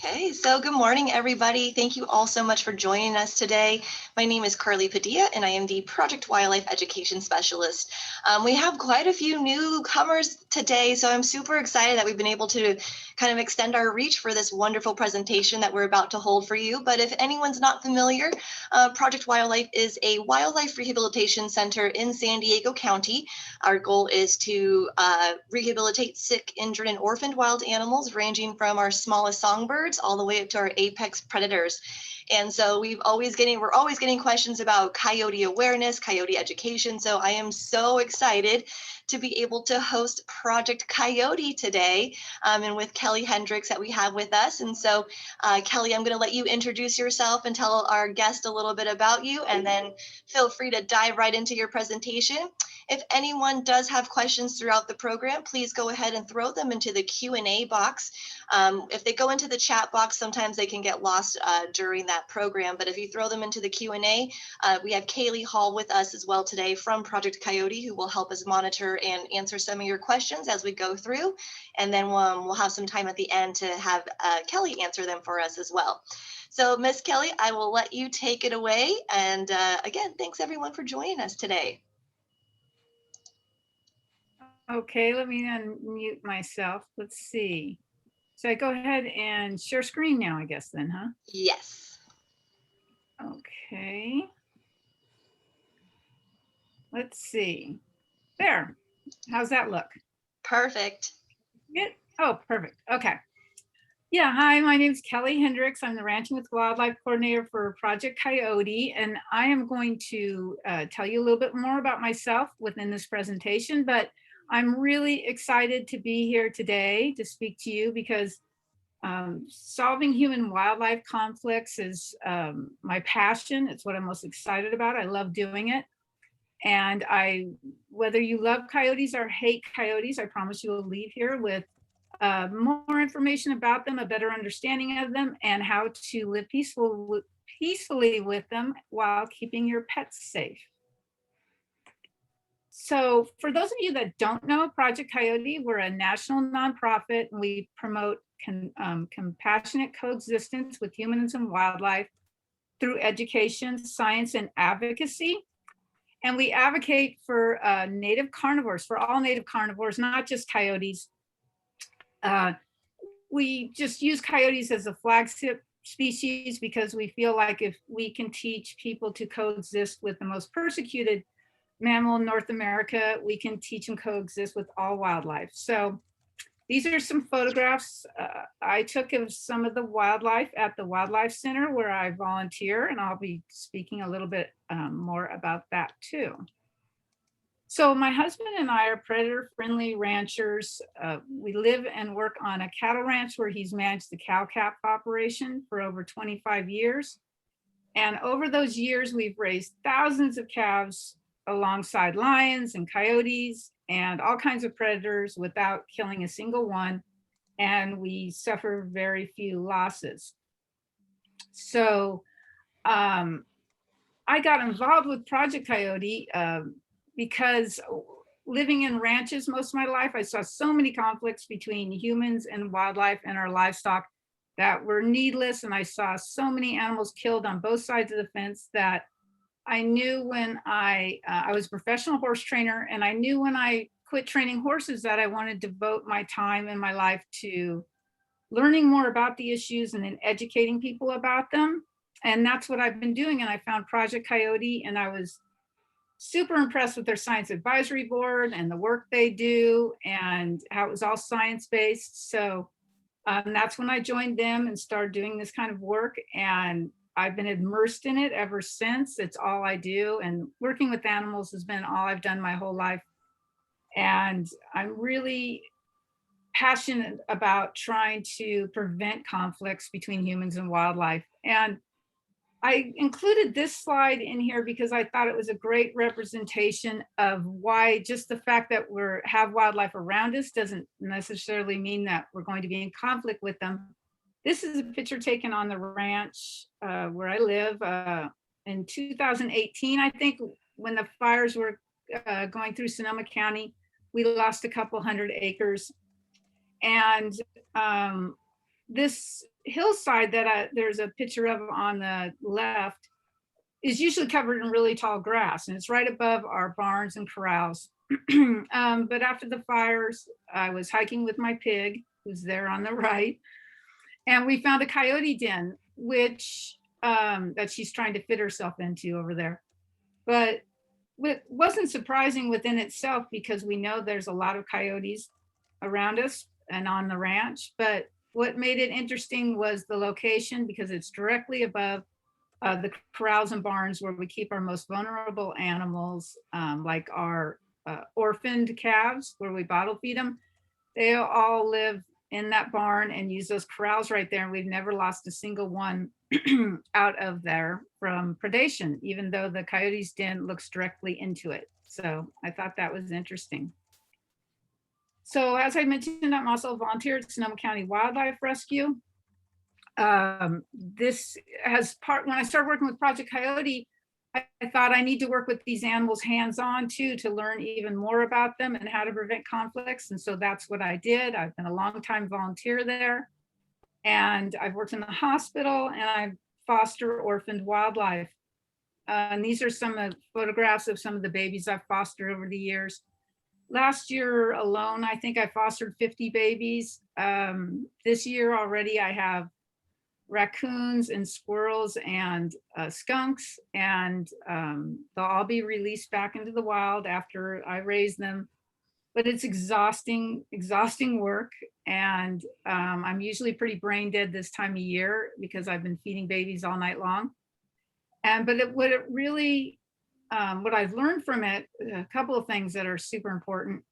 Okay, so good morning, everybody. Thank you all so much for joining us today. My name is Carly Padilla, and I am the Project Wildlife Education Specialist. We have quite a few newcomers today, so I'm super excited that we've been able to kind of extend our reach for this wonderful presentation that we're about to hold for you. But if anyone's not familiar, Project Wildlife is a wildlife rehabilitation center in San Diego County. Our goal is to rehabilitate sick, injured, and orphaned wild animals, ranging from our smallest songbirds all the way up to our apex predators. And so we're always getting questions about coyote awareness, coyote education. So I am so excited to be able to host Project Coyote today, and with Keli Hendricks that we have with us. And so Keli, I'm going to let you introduce yourself and tell our guest a little bit about you, and then feel free to dive right into your presentation. If anyone does have questions throughout the program, please go ahead and throw them into the Q&A box. If they go into the chat box, sometimes they can get lost during that program, but if you throw them into the Q&A, we have Kaylee Hall with us as well today from Project Coyote, who will help us monitor and answer some of your questions as we go through, and then we'll have some time at the end to have Keli answer them for us as well. So Miss Keli, I will let you take it away, and again, thanks everyone for joining us today. Okay, let me unmute myself. Let's see. So I go ahead and share screen now, I guess then, huh? Yes. Okay. Let's see. There. How's that look? Perfect. Good. Oh, perfect. Okay. Yeah, hi, my name is Keli Hendricks. I'm the Ranching with Wildlife Coordinator for Project Coyote, and I am going to tell you a little bit more about myself within this presentation, but I'm really excited to be here today to speak to you because solving human wildlife conflicts is my passion. It's what I'm most excited about. I love doing it. And whether you love coyotes or hate coyotes, I promise you will leave here with more information about them, a better understanding of them, and how to live peacefully with them while keeping your pets safe. So for those of you that don't know, Project Coyote, we're a national nonprofit, and we promote compassionate coexistence with humans and wildlife through education, science, and advocacy. And we advocate for native carnivores, for all native carnivores, not just coyotes. We just use coyotes as a flagship species because we feel like if we can teach people to coexist with the most persecuted mammal in North America, we can teach them coexist with all wildlife. So these are some photographs I took of some of the wildlife at the Wildlife Center where I volunteer, and I'll be speaking a little bit more about that too. So my husband and I are predator-friendly ranchers. We live and work on a cattle ranch where he's managed the cow-calf operation for over 25 years. And over those years, we've raised thousands of calves alongside lions and coyotes and all kinds of predators without killing a single one. And we suffer very few losses. So I got involved with Project Coyote because living in ranches most of my life, I saw so many conflicts between humans and wildlife and our livestock that were needless. And I saw so many animals killed on both sides of the fence that I knew when I was a professional horse trainer, and I knew when I quit training horses that I wanted to devote my time and my life to learning more about the issues and then educating people about them. And that's what I've been doing. And I found Project Coyote, and I was super impressed with their science advisory board and the work they do and how it was all science-based. So that's when I joined them and started doing this kind of work. And I've been immersed in it ever since. It's all I do. And working with animals has been all I've done my whole life. And I'm really passionate about trying to prevent conflicts between humans and wildlife. And I included this slide in here because I thought it was a great representation of why just the fact that we have wildlife around us doesn't necessarily mean that we're going to be in conflict with them. This is a picture taken on the ranch where I live in 2018, I think, when the fires were going through Sonoma County. We lost a couple hundred acres. And this hillside that there's a picture of on the left is usually covered in really tall grass, and it's right above our barns and corrals. But after the fires, I was hiking with my pig, who's there on the right, and we found a coyote den, which that she's trying to fit herself into over there. But it wasn't surprising within itself, because we know there's a lot of coyotes around us and on the ranch. But what made it interesting was the location, because it's directly above the corrals and barns where we keep our most vulnerable animals, like our orphaned calves, where we bottle feed them. They all live in that barn and use those corrals right there. And we've never lost a single one out of there from predation, even though the coyote's den looks directly into it. So I thought that was interesting. So as I mentioned, I'm also a volunteer at Sonoma County Wildlife Rescue. This has when I started working with Project Coyote, I thought I need to work with these animals hands-on too, to learn even more about them and how to prevent conflicts. And so that's what I did. I've been a long-time volunteer there, and I've worked in the hospital, and I foster orphaned wildlife. And these are some of photographs of some of the babies I've fostered over the years. Last year alone, I think I fostered 50 babies. This year already, I have raccoons and squirrels and skunks, and they'll all be released back into the wild after I raise them. But it's exhausting work, and I'm usually pretty brain dead this time of year because I've been feeding babies all night long. But what I've learned from it, a couple of things that are super important.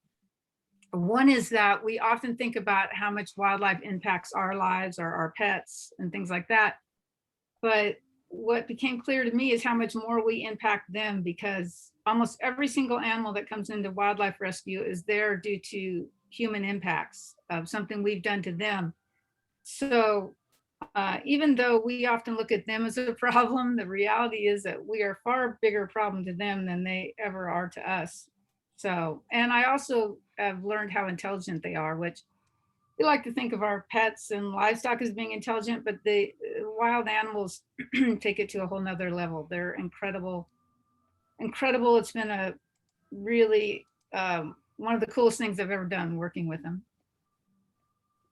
One is that we often think about how much wildlife impacts our lives or our pets and things like that. But what became clear to me is how much more we impact them, because almost every single animal that comes into wildlife rescue is there due to human impacts of something we've done to them. So even though we often look at them as a problem, the reality is that we are a far bigger problem to them than they ever are to us. So, and I also have learned how intelligent they are, which we like to think of our pets and livestock as being intelligent, but the wild animals take it to a whole nother level. They're incredible. It's been a really, one of the coolest things I've ever done working with them.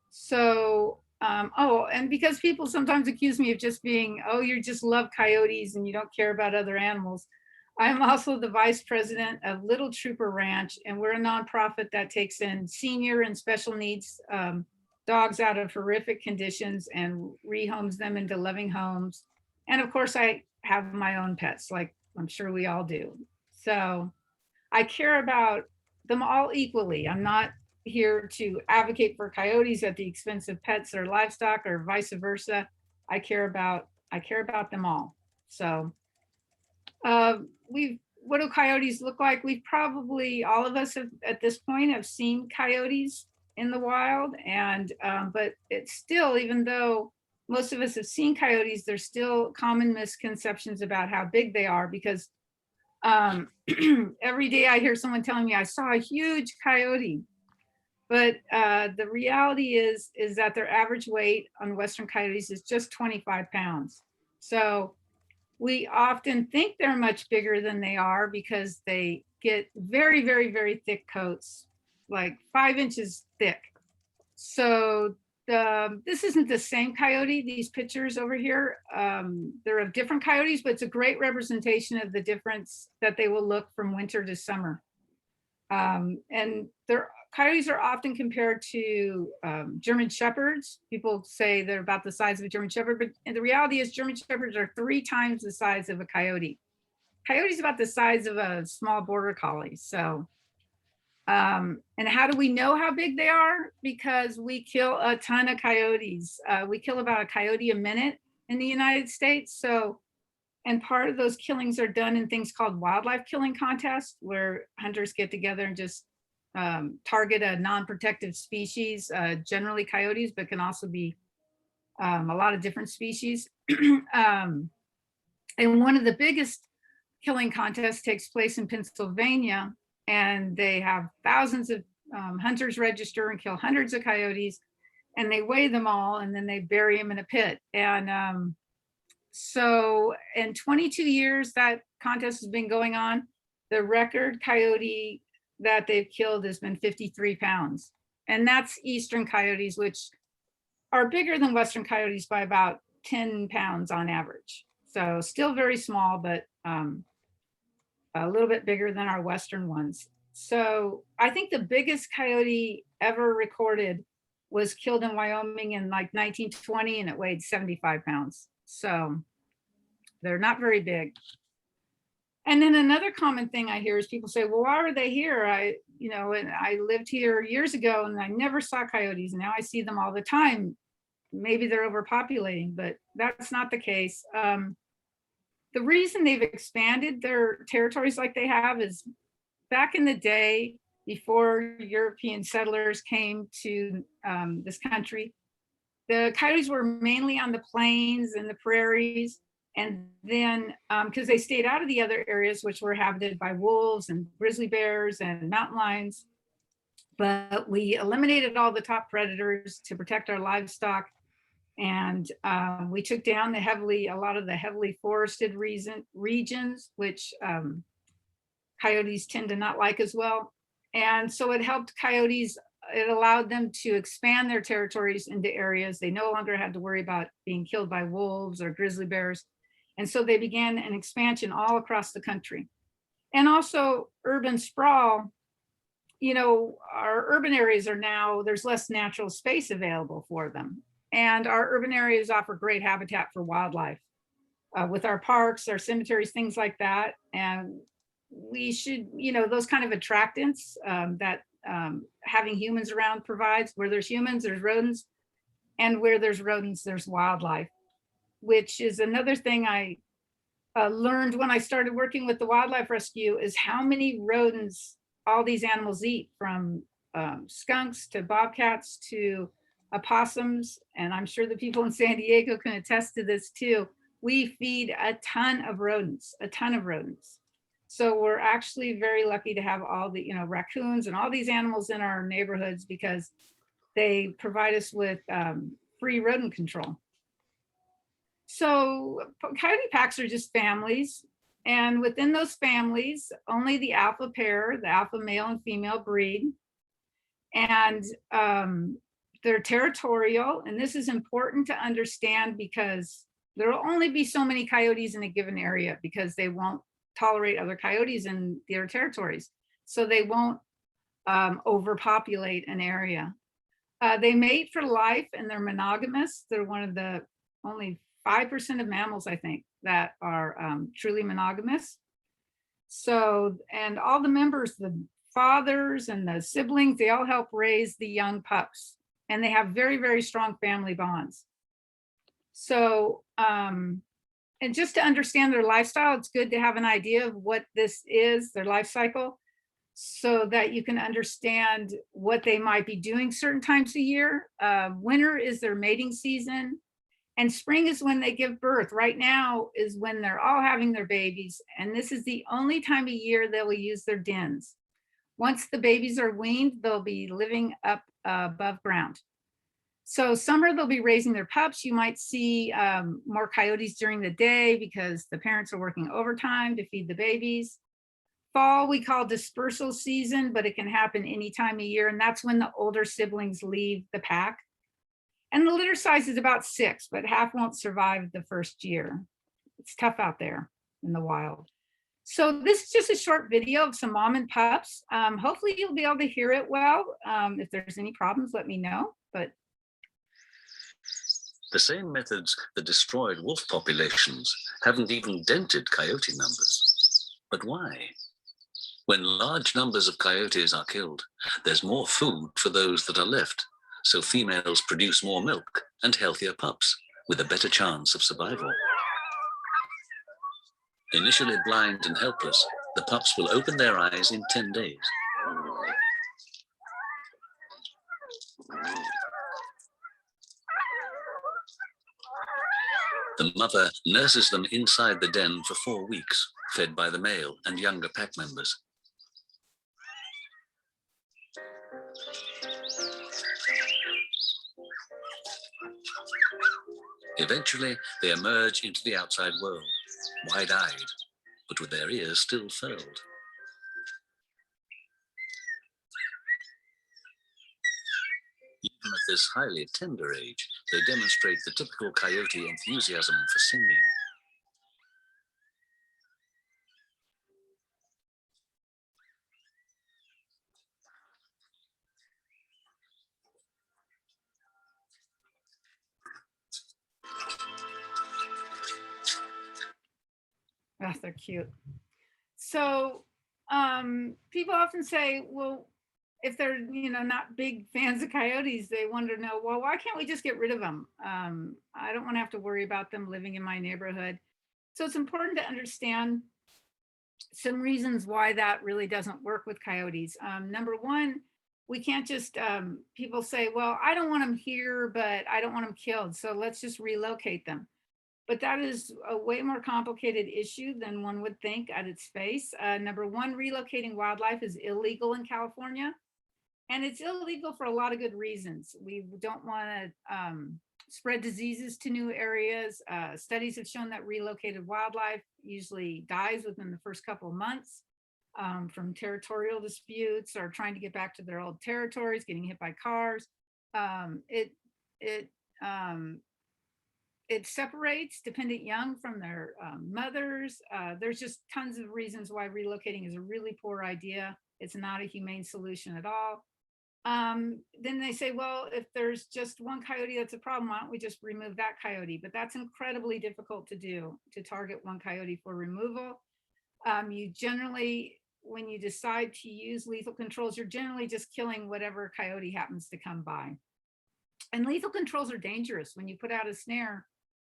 So, and because people sometimes accuse me of just being, oh, you just love coyotes and you don't care about other animals. I'm also the vice president of Little Trooper Ranch, and we're a nonprofit that takes in senior and special needs dogs out of horrific conditions and rehomes them into loving homes. And of course, I have my own pets, like I'm sure we all do. So I care about them all equally. I'm not here to advocate for coyotes at the expense of pets or livestock or vice versa. I care about them all. So what do coyotes look like? We've probably, all of us have, at this point, have seen coyotes in the wild, and but it's still, even though most of us have seen coyotes, there's still common misconceptions about how big they are, because every day I hear someone telling me I saw a huge coyote. But the reality is that their average weight on Western coyotes is just 25 pounds. So we often think they're much bigger than they are, because they get very, very, very thick coats, like 5 inches thick. So this isn't the same coyote, these pictures over here. They're of different coyotes, but it's a great representation of the difference that they will look from winter to summer. And coyotes are often compared to German shepherds. People say they're about the size of a German shepherd, but the reality is German shepherds are 3 times the size of a coyote. Coyote's about the size of a small border collie. So, and how do we know how big they are? Because we kill a ton of coyotes. We kill about a coyote a minute in the United States. So, and part of those killings are done in things called wildlife killing contests, where hunters get together and just target a non-protective species, generally coyotes, but can also be a lot of different species. And one of the biggest killing contests takes place in Pennsylvania, and they have thousands of hunters register and kill hundreds of coyotes. and they weigh them all, and then they bury them in a pit. And so in 22 years that contest has been going on, the record coyote that they've killed has been 53 pounds. And that's eastern coyotes, which are bigger than western coyotes by about 10 pounds on average. So still very small, but a little bit bigger than our western ones. So I think the biggest coyote ever recorded was killed in Wyoming in like 1920, and it weighed 75 pounds. So they're not very big. And then another common thing I hear is people say, well, why are they here? And I lived here years ago and I never saw coyotes. Now I see them all the time. Maybe they're overpopulating, but that's not the case. The reason they've expanded their territories like they have is back in the day, before European settlers came to this country, the coyotes were mainly on the plains and the prairies. And then because they stayed out of the other areas, which were inhabited by wolves and grizzly bears and mountain lions. But we eliminated all the top predators to protect our livestock. And we took down a lot of the heavily forested regions, which coyotes tend to not like as well. And so it helped coyotes, it allowed them to expand their territories into areas they no longer had to worry about being killed by wolves or grizzly bears. And so they began an expansion all across the country. And also urban sprawl, our urban areas are now, there's less natural space available for them. And our urban areas offer great habitat for wildlife with our parks, our cemeteries, things like that. And we should, those kind of attractants that having humans around provides. Where there's humans, there's rodents. And where there's rodents, there's wildlife, which is another thing I learned when I started working with the wildlife rescue, is how many rodents all these animals eat, from skunks to bobcats to opossums. And I'm sure the people in San Diego can attest to this too. We feed a ton of rodents. So we're actually very lucky to have all the, raccoons and all these animals in our neighborhoods, because they provide us with free rodent control. So coyote packs are just families. And within those families, only the alpha pair, the alpha male and female, breed. And they're territorial. And this is important to understand, because there will only be so many coyotes in a given area, because they won't tolerate other coyotes in their territories. So they won't overpopulate an area. They mate for life, and they're monogamous. They're one of the only 5% of mammals, I think, that are truly monogamous. So, and all the members, the fathers and the siblings, they all help raise the young pups, and they have very, very strong family bonds. So, and just to understand their lifestyle, it's good to have an idea of what this is, their life cycle, so that you can understand what they might be doing certain times a year. Winter is their mating season, and spring is when they give birth. Right now is when they're all having their babies, and this is the only time of year they will use their dens. Once the babies are weaned, they'll be living up above ground. So summer, they'll be raising their pups. You might see more coyotes during the day, because the parents are working overtime to feed the babies. Fall, we call dispersal season, but it can happen any time of year. And that's when the older siblings leave the pack. And the litter size is about 6, but half won't survive the first year. It's tough out there in the wild. So this is just a short video of some mom and pups. Hopefully you'll be able to hear it well. If there's any problems, let me know. But the same methods that destroyed wolf populations haven't even dented coyote numbers. But why? When large numbers of coyotes are killed, there's more food for those that are left, so females produce more milk and healthier pups with a better chance of survival. Initially blind and helpless, the pups will open their eyes in 10 days. The mother nurses them inside the den for 4 weeks, fed by the male and younger pack members. Eventually, they emerge into the outside world, wide-eyed, but with their ears still furled. Even at this highly tender age, they demonstrate the typical coyote enthusiasm for singing. Oh, they're cute. So people often say, well, if they're not big fans of coyotes, they wonder, well, why can't we just get rid of them? I don't want to have to worry about them living in my neighborhood. So it's important to understand some reasons why that really doesn't work with coyotes. Number one, we can't just, people say, well, I don't want them here, but I don't want them killed, so let's just relocate them. But that is a way more complicated issue than one would think at its face. Number one, relocating wildlife is illegal in California. And it's illegal for a lot of good reasons. We don't want to spread diseases to new areas. Studies have shown that relocated wildlife usually dies within the first couple of months from territorial disputes or trying to get back to their old territories, getting hit by cars. It separates dependent young from their mothers. There's just tons of reasons why relocating is a really poor idea. It's not a humane solution at all. Then they say, well, if there's just one coyote that's a problem, why don't we just remove that coyote? But that's incredibly difficult to do, to target one coyote for removal. You generally, when you decide to use lethal controls, you're generally just killing whatever coyote happens to come by. And lethal controls are dangerous. When you put out a snare,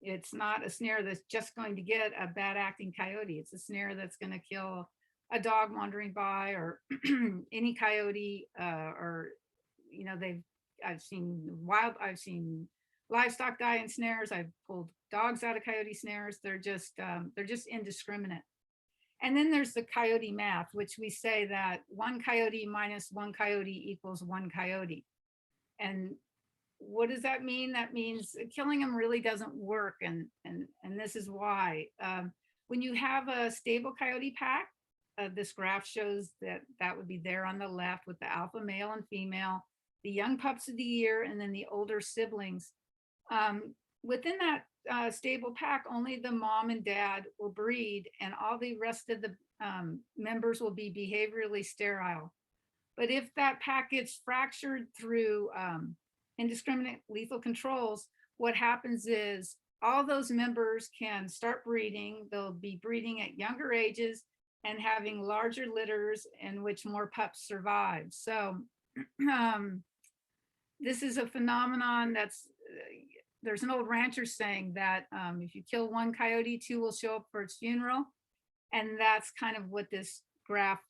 it's not a snare that's just going to get a bad acting coyote. It's a snare that's going to kill a dog wandering by or any coyote, or I've seen livestock die in snares. I've pulled dogs out of coyote snares. They're just indiscriminate. And then there's the coyote math, which we say that one coyote minus one coyote equals one coyote. And what does that mean? That means killing them really doesn't work. And this is why. When you have a stable coyote pack, this graph shows that would be there on the left with the alpha male and female, the young pups of the year, and then the older siblings. Within that stable pack, only the mom and dad will breed, and all the rest of the members will be behaviorally sterile. But if that pack gets fractured through indiscriminate lethal controls, what happens is all those members can start breeding. They'll be breeding at younger ages and having larger litters in which more pups survive. So this is a phenomenon that's, there's an old rancher saying that if you kill one coyote, two will show up for its funeral. And that's kind of what this graph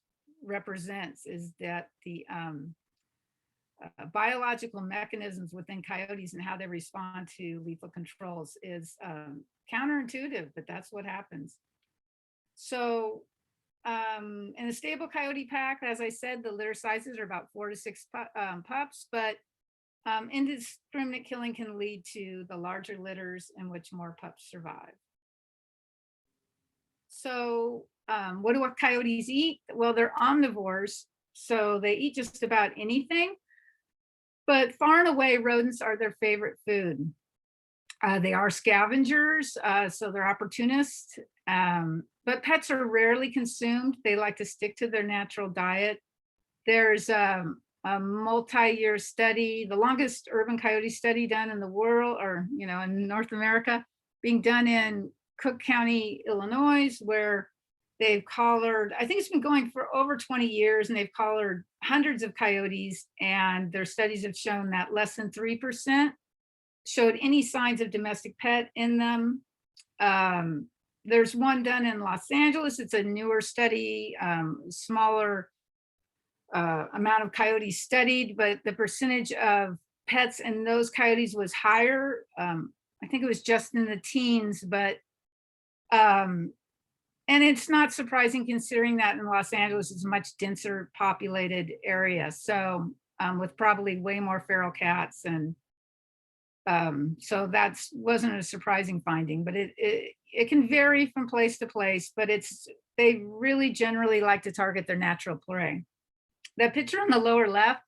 represents, is that the biological mechanisms within coyotes and how they respond to lethal controls is counterintuitive, but that's what happens. So in a stable coyote pack, as I said, the litter sizes are about 4 to 6 pups, but indiscriminate killing can lead to the larger litters in which more pups survive. So what do coyotes eat? Well, they're omnivores, so they eat just about anything, but far and away rodents are their favorite food. They are scavengers, so they're opportunists, but pets are rarely consumed. They like to stick to their natural diet. There's a multi-year study, the longest urban coyote study done in the world, or in North America, being done in Cook County, Illinois, where they've collared, I think it's been going for over 20 years, and they've collared hundreds of coyotes, and their studies have shown that less than 3% showed any signs of domestic pet in them. There's one done in Los Angeles. It's a newer study, smaller amount of coyotes studied, but the percentage of pets in those coyotes was higher. I think it was just in the teens, but and it's not surprising considering that in Los Angeles is a much denser populated area. So with probably way more feral cats and So that wasn't a surprising finding, but it can vary from place to place, but they really generally like to target their natural prey. That picture on the lower left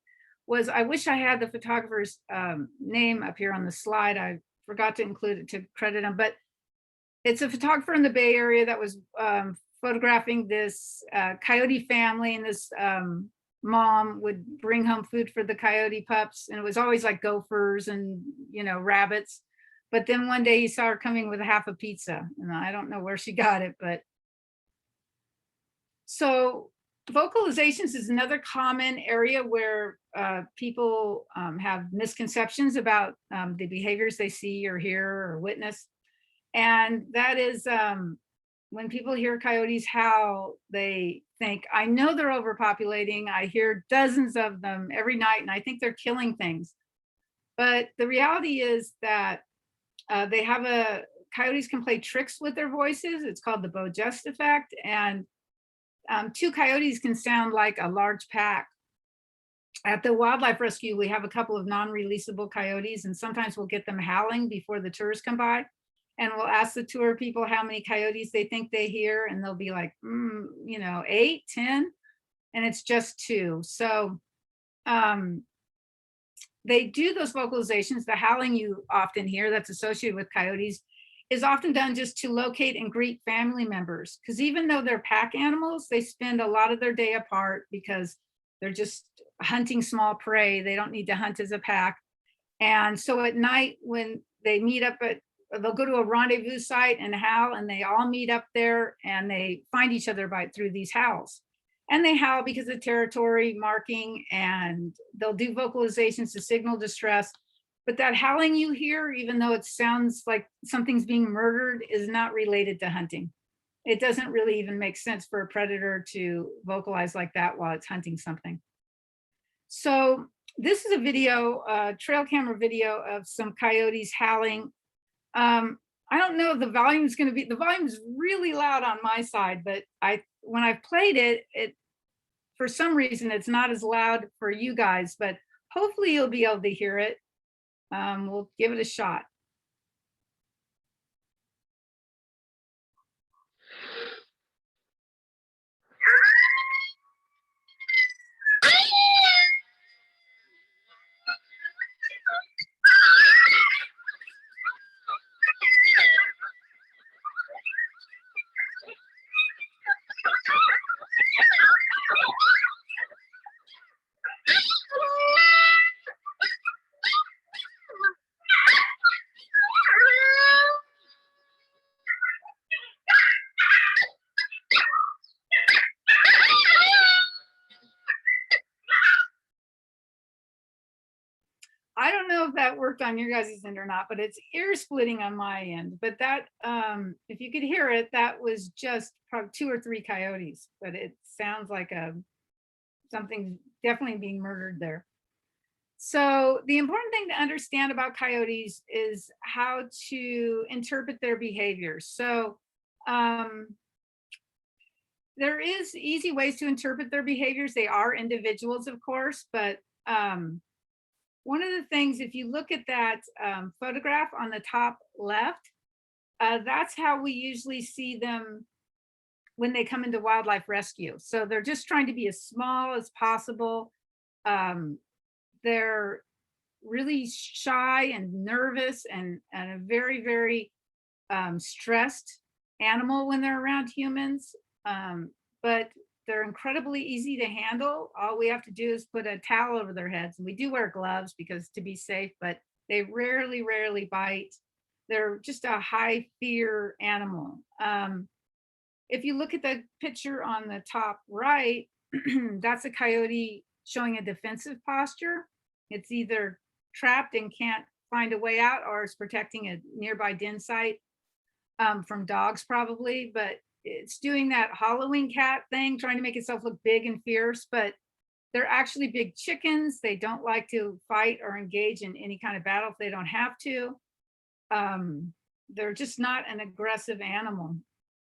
was, I wish I had the photographer's name up here on the slide. I forgot to include it to credit him, but it's a photographer in the Bay Area that was photographing this coyote family, and this mom would bring home food for the coyote pups, and it was always like gophers and rabbits. But then one day he saw her coming with half a pizza, and I don't know where she got it. But so vocalizations is another common area where people have misconceptions about the behaviors they see or hear or witness. And that is when people hear coyotes howl, they think, I know they're overpopulating. I hear dozens of them every night, and I think they're killing things. But the reality is that coyotes can play tricks with their voices. It's called the Bow-Just effect. And two coyotes can sound like a large pack. At the wildlife rescue, we have a couple of non-releasable coyotes, and sometimes we'll get them howling before the tourists come by. And we'll ask the tour people how many coyotes they think they hear, and they'll be like, 8, 10, and it's just 2. So they do those vocalizations. The howling you often hear that's associated with coyotes is often done just to locate and greet family members, because even though they're pack animals, they spend a lot of their day apart because they're just hunting small prey. They don't need to hunt as a pack. And so at night, when they meet up they'll go to a rendezvous site and howl, and they all meet up there, and they find each other through these howls. And they howl because of territory marking, and they'll do vocalizations to signal distress. But that howling you hear, even though it sounds like something's being murdered, is not related to hunting. It doesn't really even make sense for a predator to vocalize like that while it's hunting something. So this is a video, trail camera video of some coyotes howling. I don't know if the volume is going to the volume is really loud on my side, but when I've played it, for some reason, it's not as loud for you guys, but hopefully you'll be able to hear it. We'll give it a shot. I don't know if that worked on your guys' end or not, but it's ear splitting on my end. But that, if you could hear it, that was just probably 2 or 3 coyotes, but it sounds like something definitely being murdered there. So the important thing to understand about coyotes is how to interpret their behavior. So there is easy ways to interpret their behaviors. They are individuals, of course, but one of the things, if you look at that photograph on the top left, that's how we usually see them when they come into wildlife rescue. So they're just trying to be as small as possible. They're really shy and nervous and a very, very stressed animal when they're around humans. But they're incredibly easy to handle. All we have to do is put a towel over their heads. And we do wear gloves because to be safe, but they rarely bite. They're just a high fear animal. If you look at the picture on the top right, that's a coyote showing a defensive posture. It's either trapped and can't find a way out, or it's protecting a nearby den site from dogs probably, but it's doing that hollowing cat thing, trying to make itself look big and fierce, but they're actually big chickens. They don't like to fight or engage in any kind of battle if they don't have to. They're just not an aggressive animal.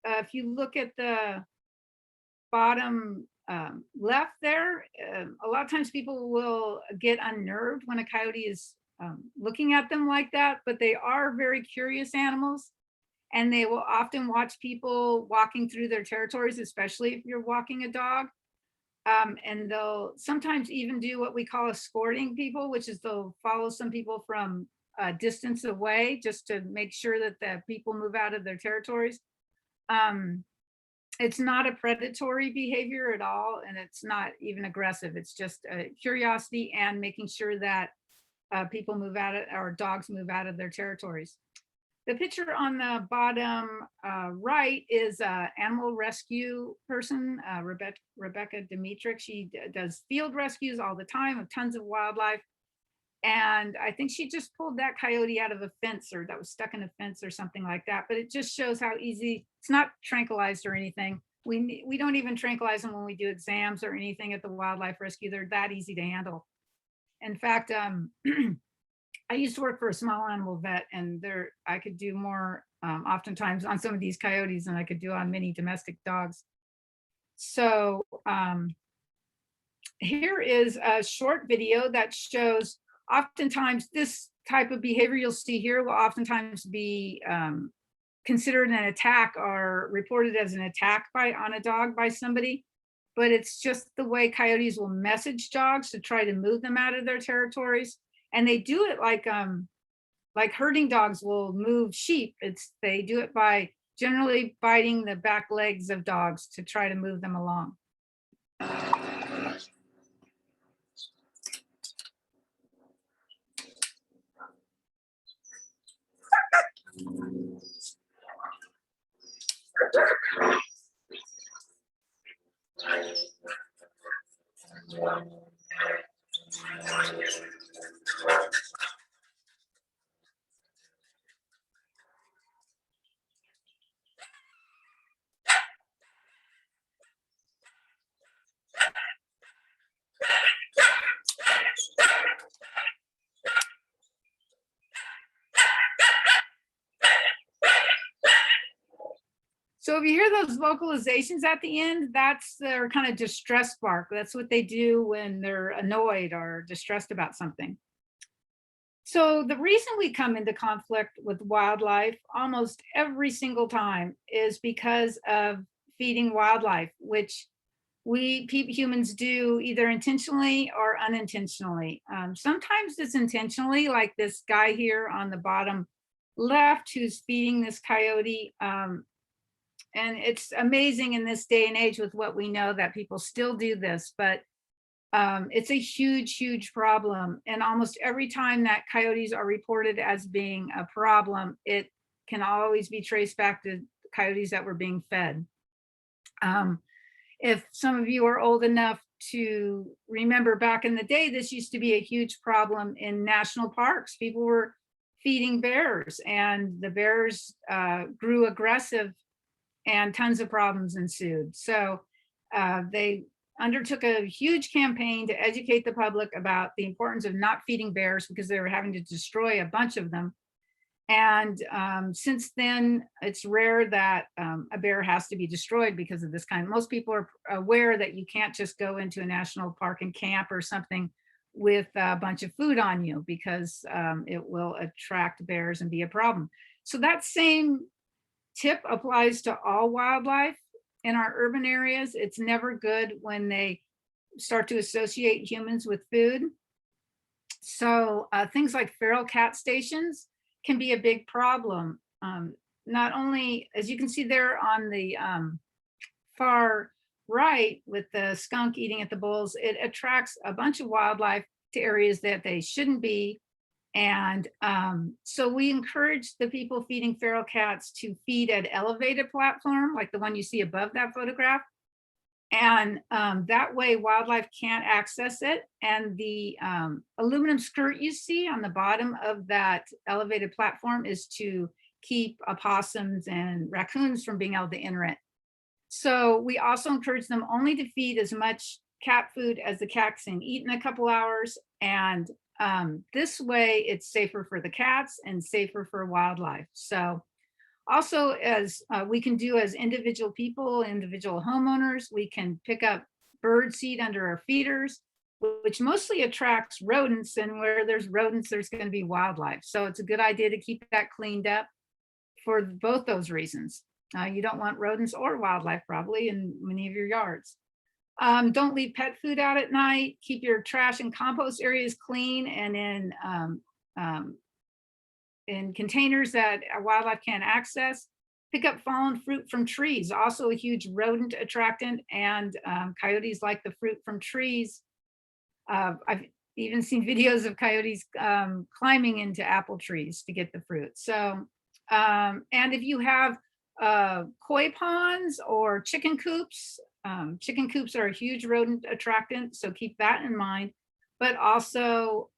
If you look at the bottom left there, a lot of times people will get unnerved when a coyote is looking at them like that, but they are very curious animals, and they will often watch people walking through their territories, especially if you're walking a dog. And they'll sometimes even do what we call escorting people, which is they'll follow some people from a distance away just to make sure that the people move out of their territories. It's not a predatory behavior at all, and it's not even aggressive. It's just curiosity and making sure that people move out of, or dogs move out of their territories. The picture on the bottom right is an animal rescue person, Rebecca Dimitrich. She does field rescues all the time of tons of wildlife. And I think she just pulled that coyote out of a fence, or that was stuck in a fence or something like that. But it just shows how easy, it's not tranquilized or anything. We don't even tranquilize them when we do exams or anything at the wildlife rescue. They're that easy to handle. In fact, I used to work for a small animal vet, and I could do more oftentimes on some of these coyotes than I could do on many domestic dogs. So here is a short video that shows oftentimes this type of behavior you'll see here will oftentimes be considered an attack or reported as an attack on a dog by somebody. But it's just the way coyotes will message dogs to try to move them out of their territories. And they do it like herding dogs will move sheep. They do it by generally biting the back legs of dogs to try to move them along. So if you hear those vocalizations at the end, that's their kind of distress bark. That's what they do when they're annoyed or distressed about something. So the reason we come into conflict with wildlife almost every single time is because of feeding wildlife, which humans do either intentionally or unintentionally. Sometimes it's intentionally, like this guy here on the bottom left who's feeding this coyote. And it's amazing in this day and age with what we know that people still do this, but it's a huge, huge problem. And almost every time that coyotes are reported as being a problem, it can always be traced back to coyotes that were being fed. If some of you are old enough to remember back in the day, this used to be a huge problem in national parks. People were feeding bears, and the bears grew aggressive, and tons of problems ensued. So they undertook a huge campaign to educate the public about the importance of not feeding bears because they were having to destroy a bunch of them. And since then, it's rare that a bear has to be destroyed because of this kind. Most people are aware that you can't just go into a national park and camp or something with a bunch of food on you, because it will attract bears and be a problem. So that same tip applies to all wildlife in our urban areas. It's never good when they start to associate humans with food. So things like feral cat stations can be a big problem. Not only, as you can see there on the far right with the skunk eating at the bowls, it attracts a bunch of wildlife to areas that they shouldn't be. And so we encourage the people feeding feral cats to feed at elevated platform, like the one you see above that photograph. And that way wildlife can't access it. And the aluminum skirt you see on the bottom of that elevated platform is to keep opossums and raccoons from being able to enter it. So we also encourage them only to feed as much cat food as the cat can eat in a couple hours. And this way it's safer for the cats and safer for wildlife. So also, as we can do as individual people, individual homeowners, we can pick up bird seed under our feeders. which mostly attracts rodents, and where there's rodents, there's going to be wildlife. So it's a good idea to keep that cleaned up for both those reasons. You don't want rodents or wildlife probably in many of your yards. Don't leave pet food out at night. Keep your trash and compost areas clean and in containers that wildlife can't access. Pick up fallen fruit from trees, also a huge rodent attractant, and coyotes like the fruit from trees. I've even seen videos of coyotes climbing into apple trees to get the fruit. So, and if you have koi ponds or chicken coops are a huge rodent attractant, so keep that in mind. But also,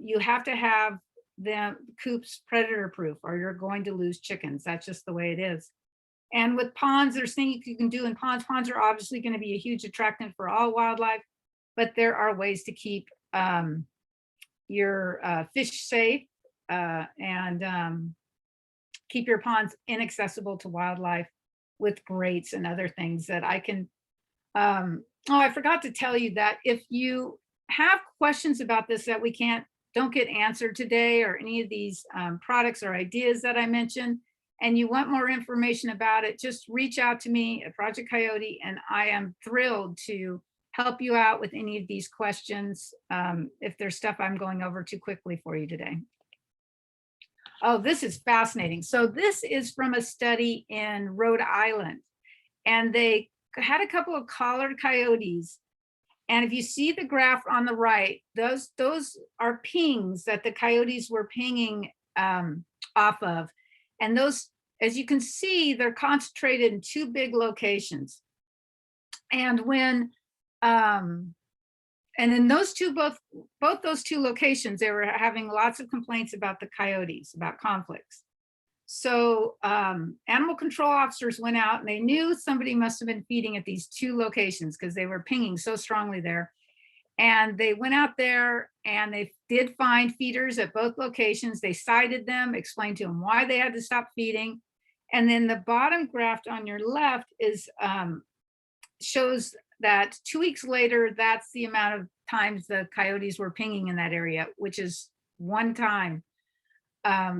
you have to have the coops predator proof, or you're going to lose chickens. That's just the way it is. And with ponds, there's things you can do in ponds. Ponds are obviously going to be a huge attractant for all wildlife, but there are ways to keep your fish safe and keep your ponds inaccessible to wildlife with grates and other things that I can. I forgot to tell you that if you have questions about this that don't get answered today, or any of these products or ideas that I mentioned, and you want more information about it, just reach out to me at Project Coyote, and I am thrilled to help you out with any of these questions if there's stuff I'm going over too quickly for you today. Oh, this is fascinating. So this is from a study in Rhode Island, and they had a couple of collared coyotes. And if you see the graph on the right, those are pings that the coyotes were pinging off of. And those, as you can see, they're concentrated in two big locations. And when, and in those two, both those two locations, they were having lots of complaints about the coyotes, about conflicts. So animal control officers went out, and they knew somebody must have been feeding at these two locations because they were pinging so strongly there. And they went out there and they did find feeders at both locations. They cited them, explained to them why they had to stop feeding. And then the bottom graph on your left is shows that 2 weeks later, that's the amount of times the coyotes were pinging in that area, which is one time.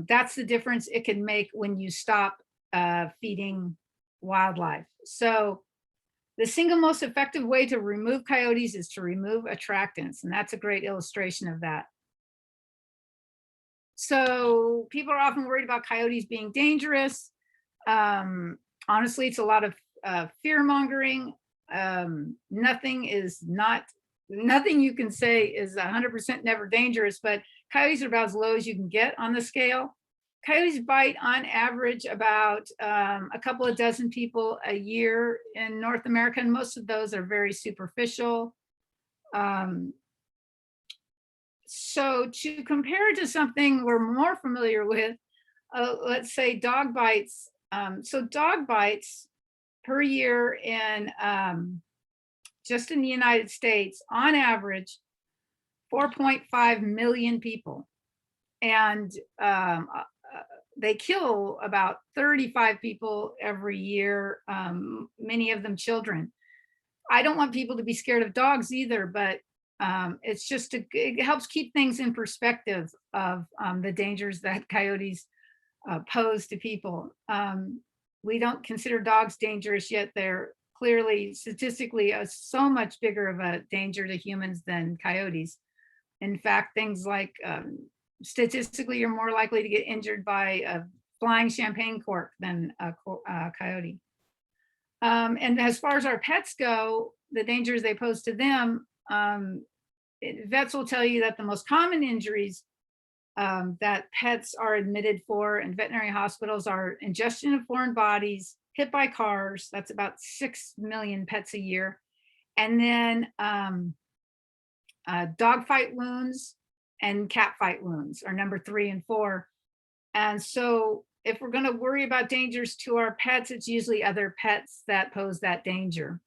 That's the difference it can make when you stop feeding wildlife. So the single most effective way to remove coyotes is to remove attractants, and that's a great illustration of that. So people are often worried about coyotes being dangerous. Honestly, it's a lot of fear mongering. Nothing you can say is 100% never dangerous, but coyotes are about as low as you can get on the scale. Coyotes bite on average about a couple of dozen people a year in North America, and most of those are very superficial. So to compare to something we're more familiar with, let's say dog bites. So dog bites per year in just in the United States, on average, 4.5 million people. And they kill about 35 people every year, many of them children. I don't want people to be scared of dogs either, but it's just, it helps keep things in perspective of the dangers that coyotes pose to people. We don't consider dogs dangerous, yet they're clearly statistically so much bigger of a danger to humans than coyotes. In fact, things like statistically, you're more likely to get injured by a flying champagne cork than a coyote. And as far as our pets go, the dangers they pose to them, vets will tell you that the most common injuries that pets are admitted for in veterinary hospitals are ingestion of foreign bodies, hit by cars, that's about 6 million pets a year, and then dog fight wounds and cat fight wounds are number 3 and 4. And so if we're going to worry about dangers to our pets, it's usually other pets that pose that danger.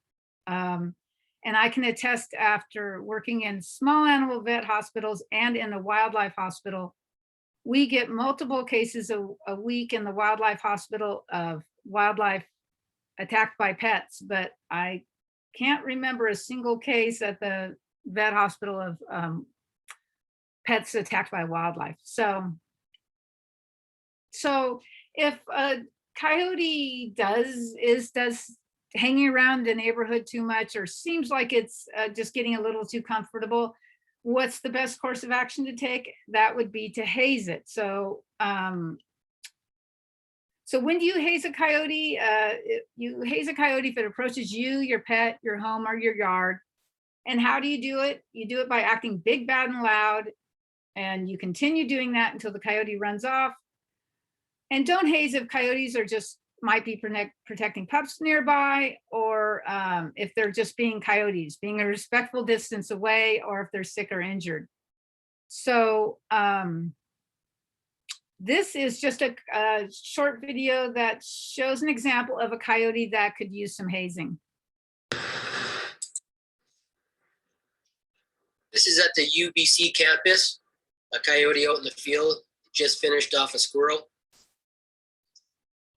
And I can attest, after working in small animal vet hospitals and in the wildlife hospital, we get multiple cases a week in the wildlife hospital of wildlife attacked by pets, but I can't remember a single case at the vet hospital of pets attacked by wildlife. So if a coyote does hanging around the neighborhood too much, or seems like it's just getting a little too comfortable, what's the best course of action to take? That would be to haze it. So so when do you haze a coyote? You haze a coyote if it approaches you, your pet, your home, or your yard. And how do you do it? You do it by acting big, bad, and loud. And you continue doing that until the coyote runs off. And don't haze if coyotes are just might be protecting pups nearby, or if they're just being coyotes, being a respectful distance away, or if they're sick or injured. So this is just a short video that shows an example of a coyote that could use some hazing. This is at the UBC campus. A coyote out in the field just finished off a squirrel.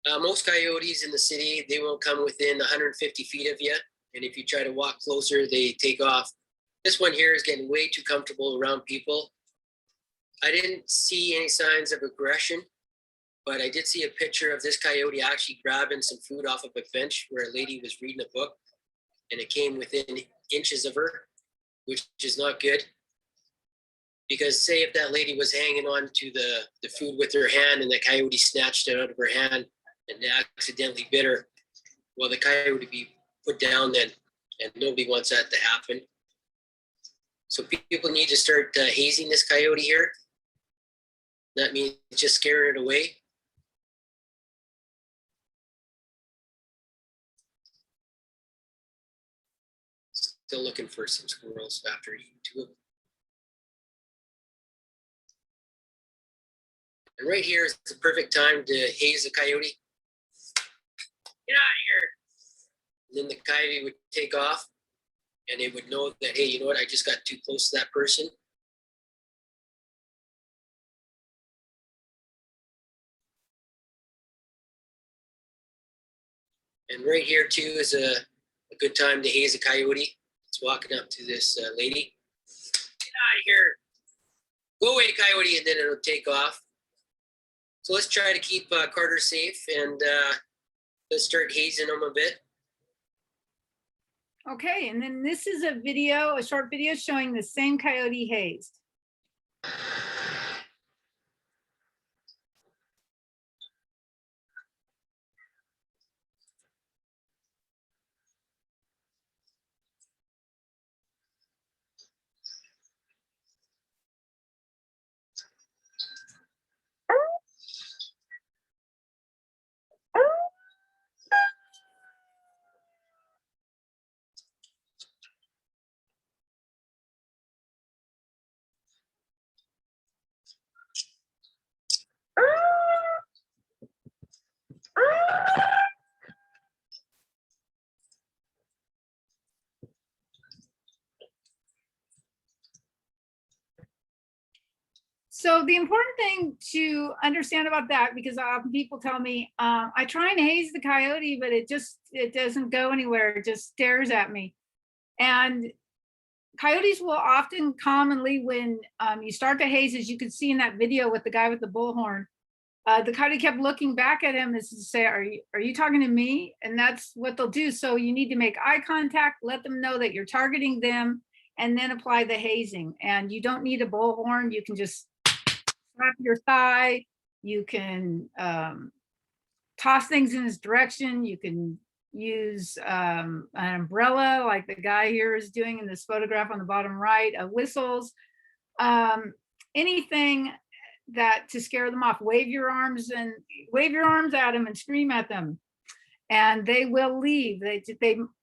Most coyotes in the city, they won't come within 150 feet of you. And if you try to walk closer, they take off. This one here is getting way too comfortable around people. I didn't see any signs of aggression, but I did see a picture of this coyote actually grabbing some food off of a bench where a lady was reading a book, and it came within inches of her, which is not good. Because say if that lady was hanging on to the food with her hand and the coyote snatched it out of her hand and accidentally bit her, well, the coyote would be put down then, and nobody wants that to happen. So people need to start hazing this coyote here. That means just scaring it away. Still looking for some squirrels after eating 2 of them. And right here is the perfect time to haze a coyote. Get out of here. And then the coyote would take off, and it would know that, hey, you know what? I just got too close to that person. And right here too is a good time to haze a coyote. It's walking up to this lady. Get out of here. Go away, coyote, and then it'll take off. So let's try to keep Carter safe, and let's start hazing him a bit. Okay, and then this is a video, a short video showing the same coyote hazed. So the important thing to understand about that, because often people tell me, I try and haze the coyote, but it doesn't go anywhere. It just stares at me. And coyotes will often commonly, when you start to haze, as you can see in that video with the guy with the bullhorn, the coyote kept looking back at him as to say, are you talking to me? And that's what they'll do. So you need to make eye contact, let them know that you're targeting them, and then apply the hazing. And you don't need a bullhorn. You can just slap your thigh. You can toss things in his direction. You can use an umbrella like the guy here is doing in this photograph on the bottom right, whistles, anything that to scare them off. Wave your arms at them and scream at them, and they will leave.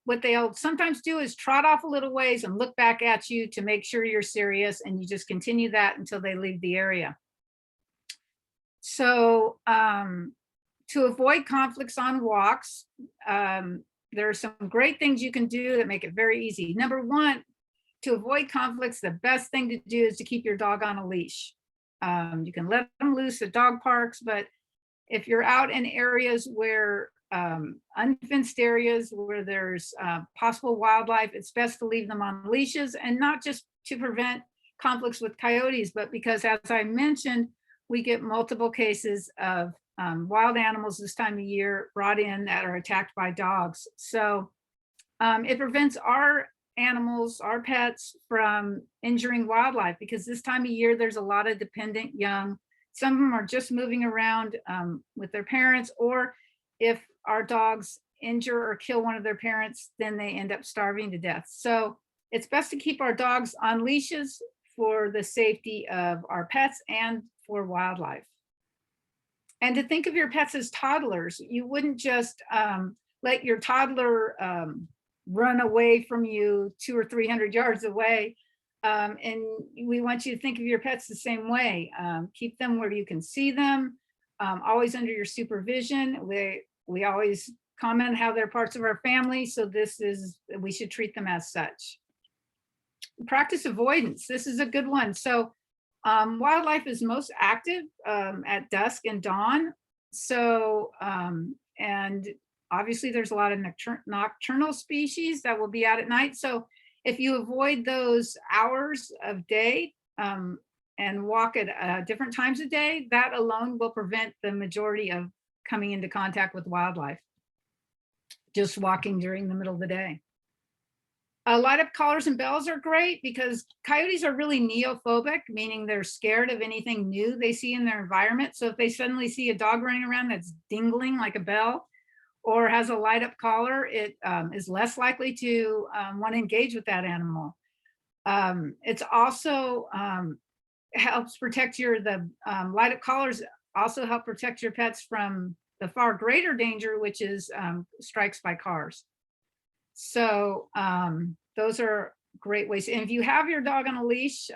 What they'll sometimes do is trot off a little ways and look back at you to make sure you're serious, and you just continue that until they leave the area. So to avoid conflicts on walks, there are some great things you can do that make it very easy. Number one, to avoid conflicts, the best thing to do is to keep your dog on a leash. You can let them loose at dog parks, but if you're out in areas where unfenced areas where there's possible wildlife, it's best to leave them on leashes, and not just to prevent conflicts with coyotes, but because, as I mentioned, we get multiple cases of wild animals this time of year brought in that are attacked by dogs. So it prevents our animals, our pets, from injuring wildlife, because this time of year there's a lot of dependent young. Some of them are just moving around with their parents, or if our dogs injure or kill one of their parents, then they end up starving to death. So it's best to keep our dogs on leashes for the safety of our pets and for wildlife. And to think of your pets as toddlers. You wouldn't just let your toddler run away from you 200 or 300 yards away. And we want you to think of your pets the same way. Keep them where you can see them, always under your supervision. We always comment how they're parts of our family, so we should treat them as such. Practice avoidance. This is a good one. So wildlife is most active at dusk and dawn. So, and obviously there's a lot of nocturnal species that will be out at night. So if you avoid those hours of day and walk at different times of day, that alone will prevent the majority of coming into contact with wildlife, just walking during the middle of the day. Light up collars and bells are great because coyotes are really neophobic, meaning they're scared of anything new they see in their environment. So if they suddenly see a dog running around that's dingling like a bell or has a light up collar, it is less likely to want to engage with that animal. It's also helps protect the light up collars also help protect your pets from the far greater danger, which is strikes by cars. So those are great ways. And if you have your dog on a leash,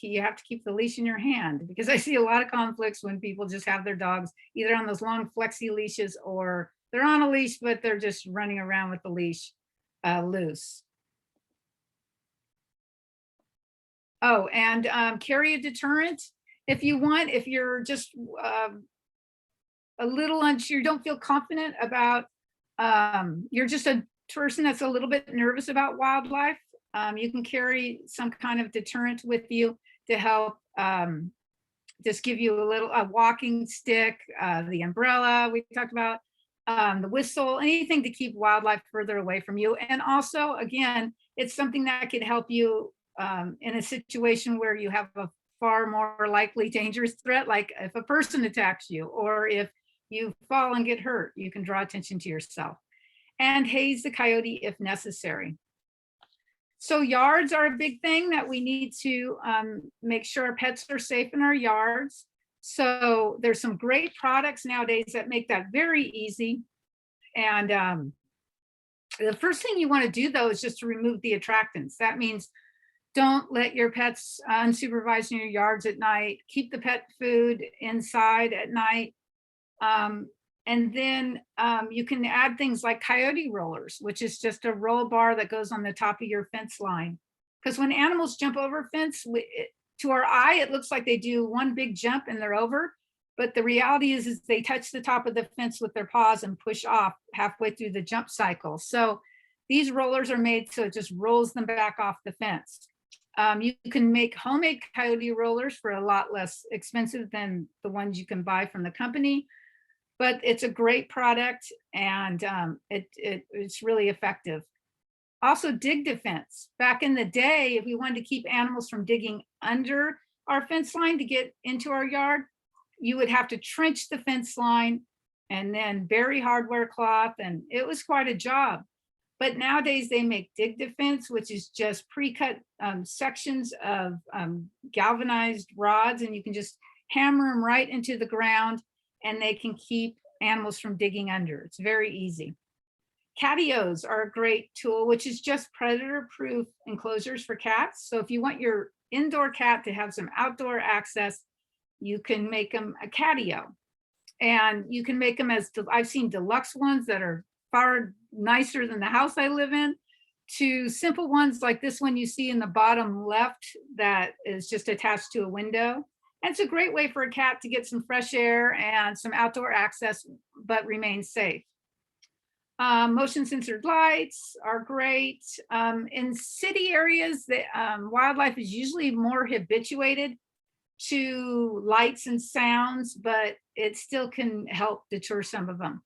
you have to keep the leash in your hand, because I see a lot of conflicts when people just have their dogs either on those long flexi leashes, or they're on a leash, but they're just running around with the leash loose. Oh, and carry a deterrent if you want. If you're just a little unsure, don't feel confident about, you're just a person that's a little bit nervous about wildlife, you can carry some kind of deterrent with you to help just give you a walking stick, the umbrella we talked about, the whistle, anything to keep wildlife further away from you. And also, again, it's something that could help you in a situation where you have a far more likely dangerous threat, like if a person attacks you or if you fall and get hurt, you can draw attention to yourself. And haze the coyote if necessary. So yards are a big thing that we need to make sure our pets are safe in our yards. So there's some great products nowadays that make that very easy. And the first thing you want to do, though, is just to remove the attractants. That means don't let your pets unsupervised in your yards at night. Keep the pet food inside at night. And then you can add things like coyote rollers, which is just a roll bar that goes on the top of your fence line. Because when animals jump over a fence, to our eye, it looks like they do one big jump and they're over. But the reality is they touch the top of the fence with their paws and push off halfway through the jump cycle. So these rollers are made so it just rolls them back off the fence. You can make homemade coyote rollers for a lot less expensive than the ones you can buy from the company. But it's a great product, and it's really effective. Also, dig defense. Back in the day, if we wanted to keep animals from digging under our fence line to get into our yard, you would have to trench the fence line and then bury hardware cloth, and it was quite a job. But nowadays they make dig defense, which is just pre-cut sections of galvanized rods, and you can just hammer them right into the ground, and they can keep animals from digging under. It's very easy. Catios are a great tool, which is just predator-proof enclosures for cats. So if you want your indoor cat to have some outdoor access, you can make them a catio. And you can make them as, I've seen deluxe ones that are far nicer than the house I live in, to simple ones like this one you see in the bottom left that is just attached to a window. And it's a great way for a cat to get some fresh air and some outdoor access, but remain safe. Motion censored lights are great. In city areas, the wildlife is usually more habituated to lights and sounds, but it still can help deter some of them.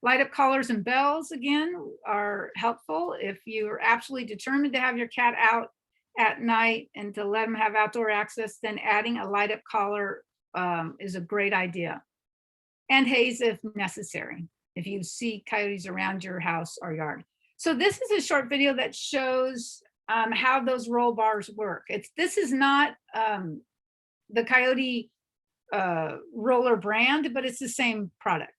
Light up collars and bells, again, are helpful. If you're absolutely determined to have your cat out at night and to let them have outdoor access, then adding a light up collar is a great idea. And haze if necessary, if you see coyotes around your house or yard. So this is a short video that shows how those roll bars work. This is not the Coyote roller brand, but it's the same product.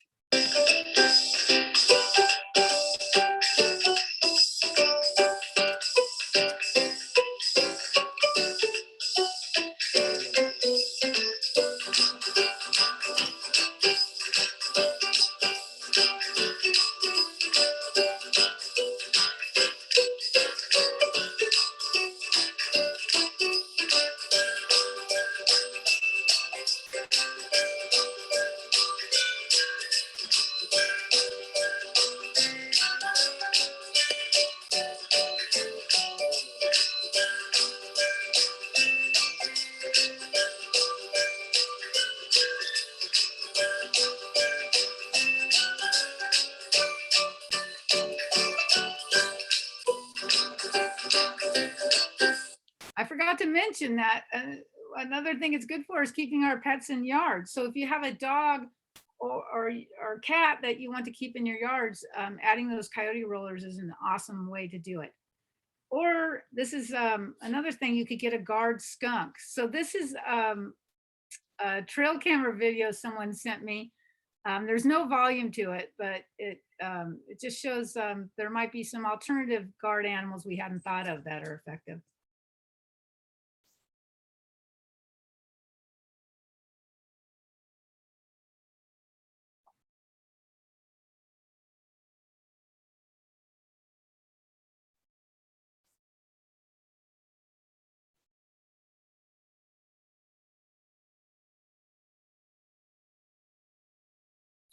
I forgot to mention that another thing it's good for is keeping our pets in yards. So if you have a dog or cat that you want to keep in your yards, adding those coyote rollers is an awesome way to do it. Or this is another thing, you could get a guard skunk. So this is a trail camera video someone sent me. There's no volume to it, but it just shows there might be some alternative guard animals we hadn't thought of that are effective.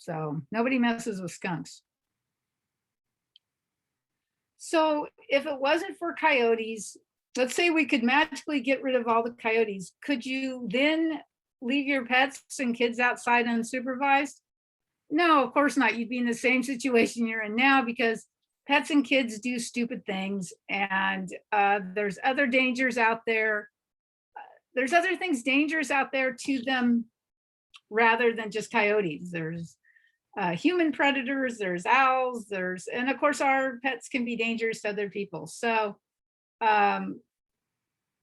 So nobody messes with skunks. So if it wasn't for coyotes, let's say we could magically get rid of all the coyotes, could you then leave your pets and kids outside unsupervised? No, of course not. You'd be in the same situation you're in now, because pets and kids do stupid things, and there's other dangers out there. There's other things dangerous out there to them rather than just coyotes. There's human predators, there's owls, and of course our pets can be dangerous to other people. So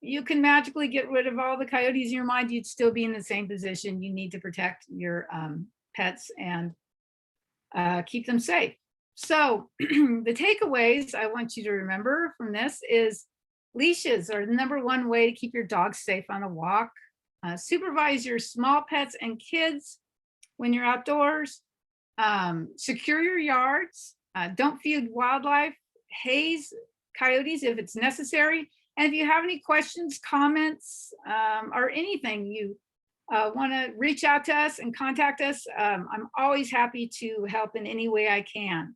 you can magically get rid of all the coyotes in your mind, you'd still be in the same position. You need to protect your pets and keep them safe. So the takeaways I want you to remember from this is leashes are the #1 way to keep your dog safe on a walk. Supervise your small pets and kids when you're outdoors. Secure your yards. Don't feed wildlife. Haze coyotes if it's necessary. And if you have any questions, comments, or anything you want to reach out to us and contact us, I'm always happy to help in any way I can.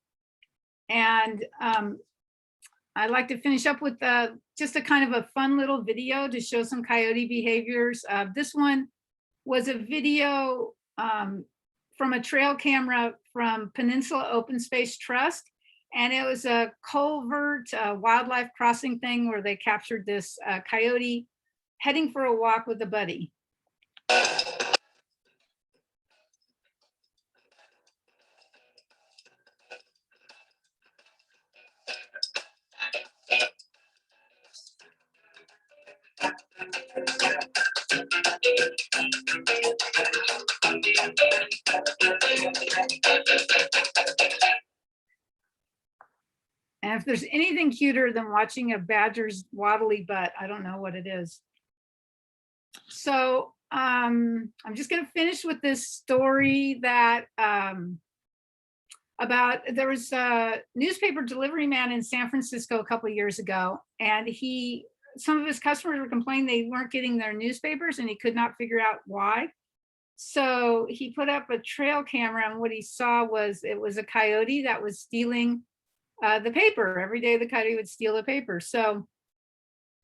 And I'd like to finish up with just a kind of a fun little video to show some coyote behaviors. This one was a video from a trail camera from Peninsula Open Space Trust. And it was a covert wildlife crossing thing where they captured this coyote heading for a walk with a buddy. And if there's anything cuter than watching a badger's waddly butt, I don't know what it is. So I'm just going to finish with this story that there was a newspaper delivery man in San Francisco a couple of years ago, and some of his customers were complaining they weren't getting their newspapers, and he could not figure out why. So he put up a trail camera, and what he saw was it was a coyote that was stealing the paper. Every day the coyote would steal the paper. So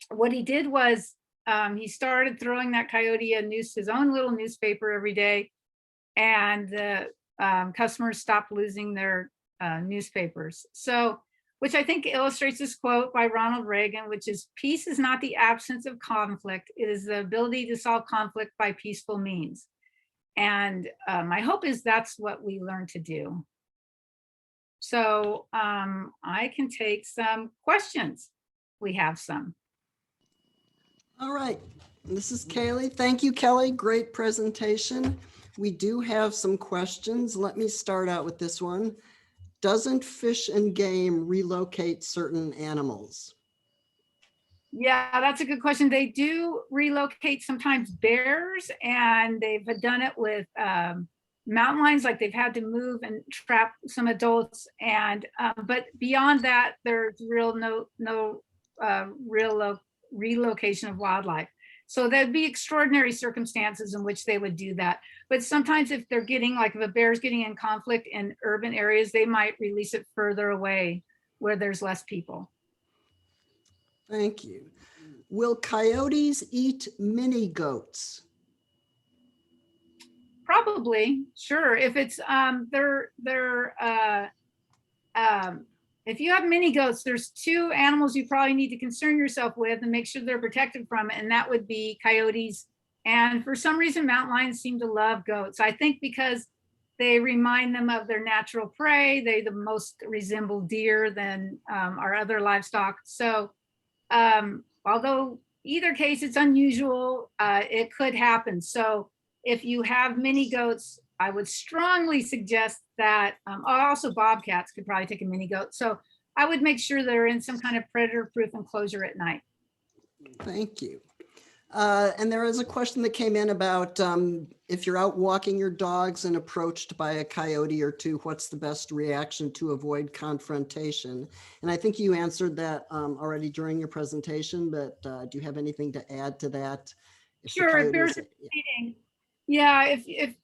what he did was he started throwing that coyote his own little newspaper every day, and the customers stopped losing their newspapers. So, which I think illustrates this quote by Ronald Reagan, which is, "Peace is not the absence of conflict, it is the ability to solve conflict by peaceful means." And my hope is that's what we learn to do. So I can take some questions. We have some. All right, this is Kaylee. Thank you, Kelly. Great presentation. We do have some questions. Let me start out with this one. Doesn't Fish and Game relocate certain animals? Yeah, that's a good question. They do relocate sometimes bears, and they've done it with mountain lions, like they've had to move and trap some adults. And but beyond that, there's no real relocation of wildlife. So there'd be extraordinary circumstances in which they would do that. But sometimes if they're getting, like if a bear's getting in conflict in urban areas, they might release it further away where there's less people. Thank you. Will coyotes eat mini goats? Probably, sure. If it's if you have mini goats, there's two animals you probably need to concern yourself with and make sure they're protected from it, and that would be coyotes. And for some reason, mountain lions seem to love goats. I think because they remind them of their natural prey. They the most resemble deer than our other livestock. So although either case it's unusual, it could happen. So if you have mini goats, I would strongly suggest that, also bobcats could probably take a mini goat. So I would make sure they're in some kind of predator-proof enclosure at night. Thank you. And there is a question that came in about if you're out walking your dogs and approached by a coyote or two, what's the best reaction to avoid confrontation? And I think you answered that already during your presentation, but do you have anything to add to that? Sure, if there's a meeting. Yeah, if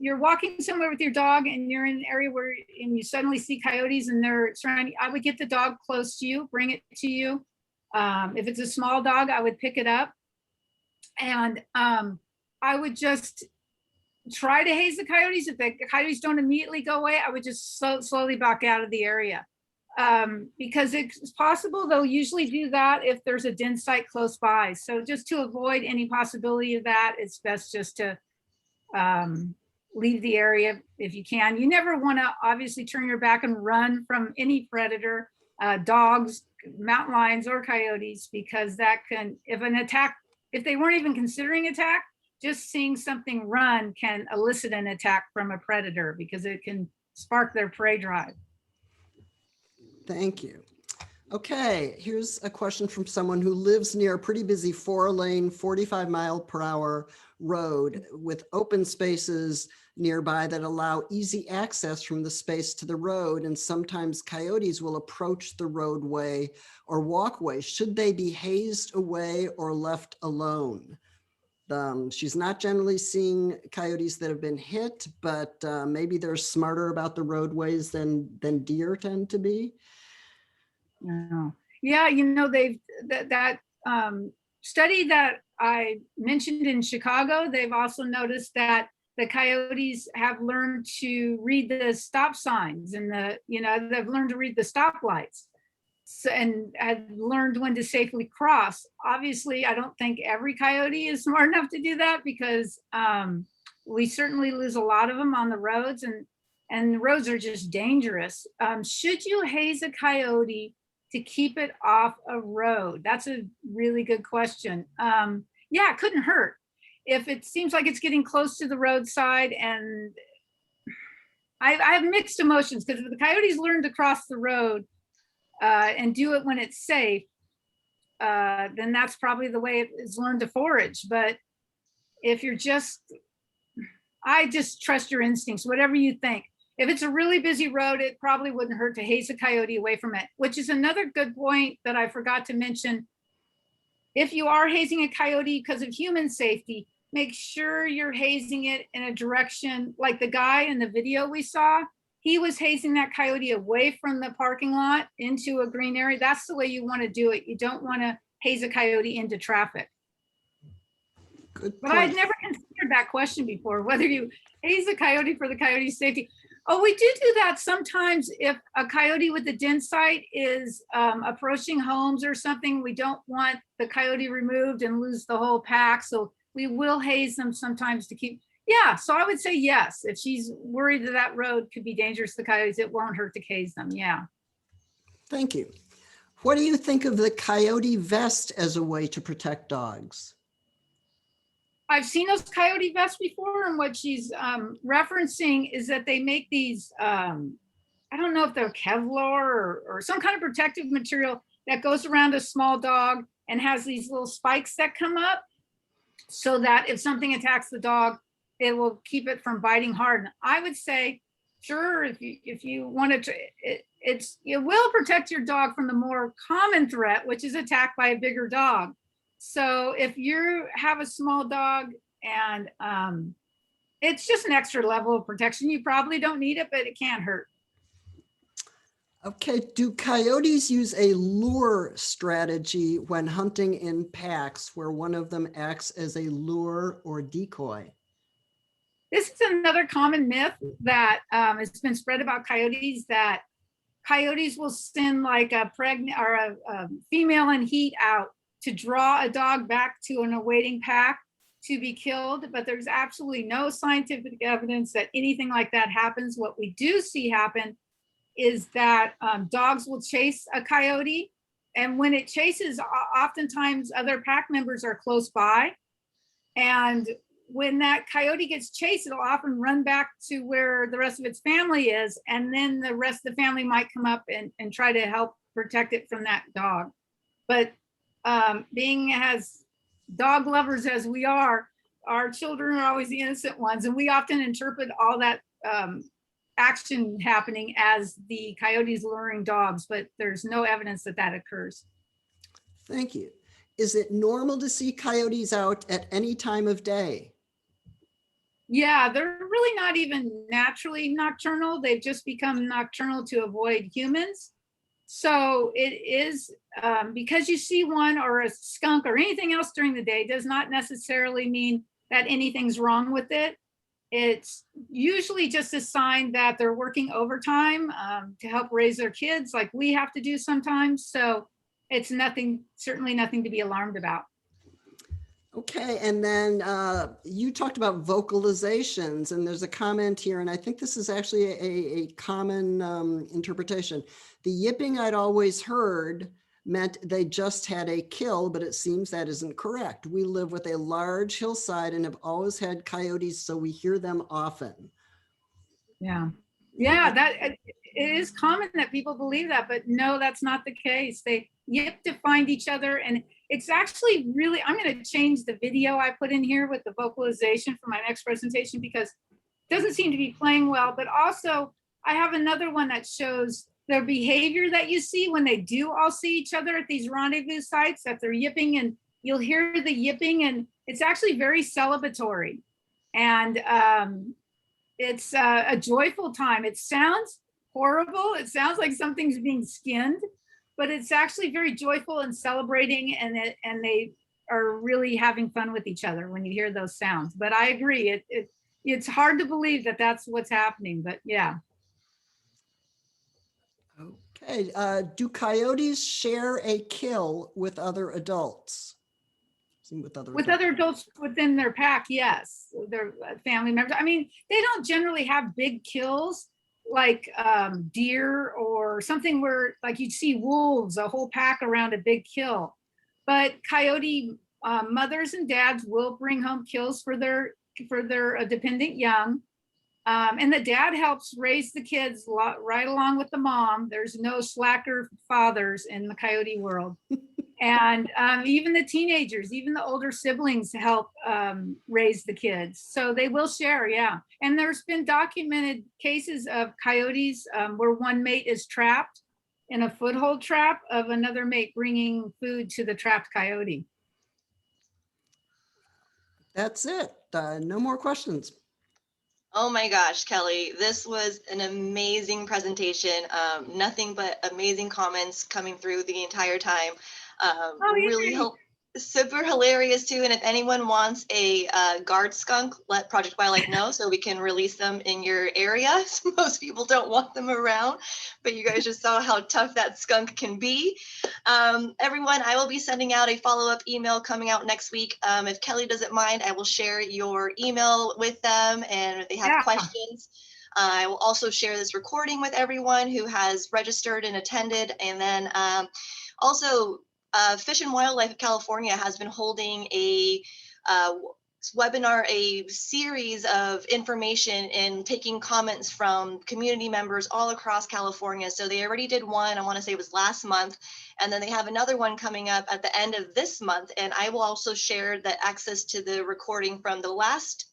you're walking somewhere with your dog and you're in an area where and you suddenly see coyotes and they're surrounding, I would get the dog close to you, bring it to you. If it's a small dog, I would pick it up. And I would just try to haze the coyotes. If the coyotes don't immediately go away, I would just slowly back out of the area. Because it's possible they'll usually do that if there's a den site close by. So just to avoid any possibility of that, it's best just to leave the area if you can. You never want to obviously turn your back and run from any predator, dogs, mountain lions, or coyotes, because that can, if they weren't even considering attack, just seeing something run can elicit an attack from a predator because it can spark their prey drive. Thank you. Okay, here's a question from someone who lives near a pretty busy 4-lane, 45-mile-per-hour road with open spaces nearby that allow easy access from the space to the road. And sometimes coyotes will approach the roadway or walkway. Should they be hazed away or left alone? She's not generally seeing coyotes that have been hit, but maybe they're smarter about the roadways than deer tend to be. Yeah, you know, that study that I mentioned in Chicago, they've also noticed that the coyotes have learned to read the stop signs and they've learned to read the stoplights and have learned when to safely cross. Obviously, I don't think every coyote is smart enough to do that because we certainly lose a lot of them on the roads and the roads are just dangerous. Should you haze a coyote to keep it off a road? That's a really good question. Yeah, it couldn't hurt. If it seems like it's getting close to the roadside, and I have mixed emotions because if the coyotes learn to cross the road and do it when it's safe, then that's probably the way it's learned to forage. But if you're I just trust your instincts, whatever you think. If it's a really busy road, it probably wouldn't hurt to haze a coyote away from it, which is another good point that I forgot to mention. If you are hazing a coyote because of human safety, make sure you're hazing it in a direction, like the guy in the video we saw, he was hazing that coyote away from the parking lot into a green area. That's the way you want to do it. You don't want to haze a coyote into traffic. Good But I had point. never considered that question before, whether you haze a coyote for the coyote's safety. Oh, we do that sometimes if a coyote with a den site is approaching homes or something. We don't want the coyote removed and lose the whole pack. So we will haze them sometimes to keep, yeah. So I would say yes. If she's worried that that road could be dangerous to coyotes, it won't hurt to haze them, yeah. Thank you. What do you think of the coyote vest as a way to protect dogs? I've seen those coyote vests before, and what she's referencing is that they make these, I don't know if they're Kevlar or some kind of protective material that goes around a small dog and has these little spikes that come up so that if something attacks the dog, it will keep it from biting hard. And I would say, sure, if you want to, it will protect your dog from the more common threat, which is attacked by a bigger dog. So if you have a small dog and it's just an extra level of protection, you probably don't need it, but it can't hurt. Okay, do coyotes use a lure strategy when hunting in packs where one of them acts as a lure or decoy? This is another common myth that has been spread about coyotes, that coyotes will send like a pregnant or a female in heat out to draw a dog back to an awaiting pack to be killed, but there's absolutely no scientific evidence that anything like that happens. What we do see happen is that dogs will chase a coyote, and when it chases, oftentimes other pack members are close by, and when that coyote gets chased, it'll often run back to where the rest of its family is, and then the rest of the family might come up and try to help protect it from that dog. But being as dog lovers as we are, our children are always the innocent ones, and we often interpret all that action happening as the coyotes luring dogs, but there's no evidence that that occurs. Thank you. Is it normal to see coyotes out at any time of day? Yeah, they're really not even naturally nocturnal. They've just become nocturnal to avoid humans. So it is, because you see one or a skunk or anything else during the day does not necessarily mean that anything's wrong with it. It's usually just a sign that they're working overtime to help raise their kids, like we have to do sometimes. So it's nothing, certainly nothing to be alarmed about. Okay, and then you talked about vocalizations, and there's a comment here, and I think this is actually a common interpretation. The yipping I'd always heard meant they just had a kill, but it seems that isn't correct. We live with a large hillside and have always had coyotes, so we hear them often. Yeah, that it is common that people believe that, but no, that's not the case. They yip to find each other, and it's actually really, I'm going to change the video I put in here with the vocalization for my next presentation because it doesn't seem to be playing well, but also I have another one that shows their behavior that you see when they do all see each other at these rendezvous sites, that they're yipping, and you'll hear the yipping, and it's actually very celebratory. And it's a joyful time. It sounds horrible. It sounds like something's being skinned, but it's actually very joyful and celebrating, and they are really having fun with each other when you hear those sounds. But I agree, it's hard to believe that that's what's happening, but yeah. Okay, do coyotes share a kill with other adults? With other Adults within their pack, yes, their family members. I mean, they don't generally have big kills like deer or something where like you'd see wolves, a whole pack around a big kill. But coyote mothers and dads will bring home kills for their dependent young. And the dad helps raise the kids right along with the mom. There's no slacker fathers in the coyote world. And even the teenagers, even the older siblings help raise the kids. So they will share, yeah. And there's been documented cases of coyotes where one mate is trapped in a foothold trap of another mate bringing food to the trapped coyote. That's it. No more questions. Oh my gosh, Kelly, this was an amazing presentation. Nothing but amazing comments coming through the entire time. Really yay. hope super hilarious too. And if anyone wants a guard skunk, let Project Wildlife know so we can release them in your area. Most people don't want them around, but you guys just saw how tough that skunk can be. Everyone, I will be sending out a follow-up email coming out next week. If Kelly doesn't mind, I will share your email with them, and if they have questions, I will also share this recording with everyone who has registered and attended. And then also, Fish and Wildlife of California has been holding a webinar, a series of information and taking comments from community members all across California. So they already did one, I want to say it was last month, and then they have another one coming up at the end of this month. And I will also share the access to the recording from the last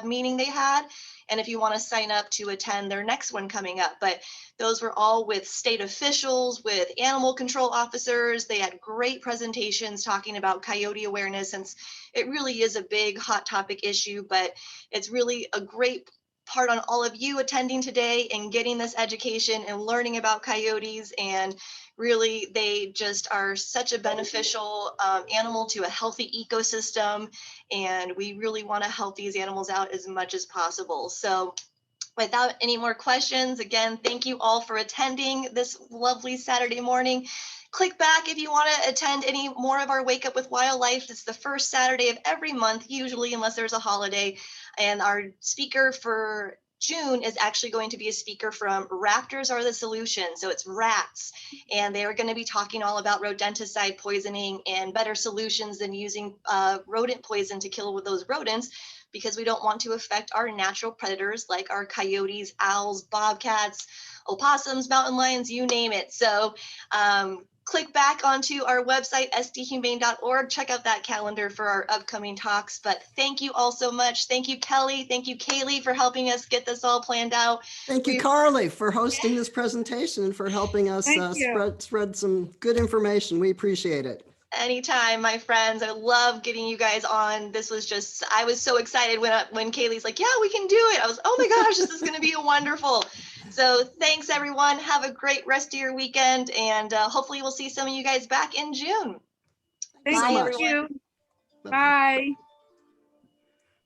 meeting they had, and if you want to sign up to attend their next one coming up. But those were all with state officials, with animal control officers. They had great presentations talking about coyote awareness, since it really is a big hot topic issue, but it's really a great part on all of you attending today and getting this education and learning about coyotes. And really, they just are such a beneficial animal to a healthy ecosystem. And we really want to help these animals out as much as possible. So without any more questions, again, thank you all for attending this lovely Saturday morning. Click back if you want to attend any more of our Wake Up with Wildlife. It's the first Saturday of every month, usually, unless there's a holiday. And our speaker for June is actually going to be a speaker from Raptors Are the Solution. So it's rats. And they are going to be talking all about rodenticide poisoning and better solutions than using rodent poison to kill with those rodents, because we don't want to affect our natural predators like our coyotes, owls, bobcats, opossums, mountain lions, you name it. So click back onto our website, sdhumane.org. Check out that calendar for our upcoming talks. But thank you all so much. Thank you, Kelly. Thank you, Kaylee, for helping us get this all planned out. Thank you, Carly, for hosting this presentation and for helping us spread some good information. We appreciate it. Anytime, my friends. I love getting you guys on. This was just, I was so excited when Kaylee's like, yeah, we can do it. I was, oh my gosh, this is going to be wonderful. So thanks, everyone. Have a great rest of your weekend. And hopefully we'll see some of you guys back in June. Thank Bye, you. everyone. Bye.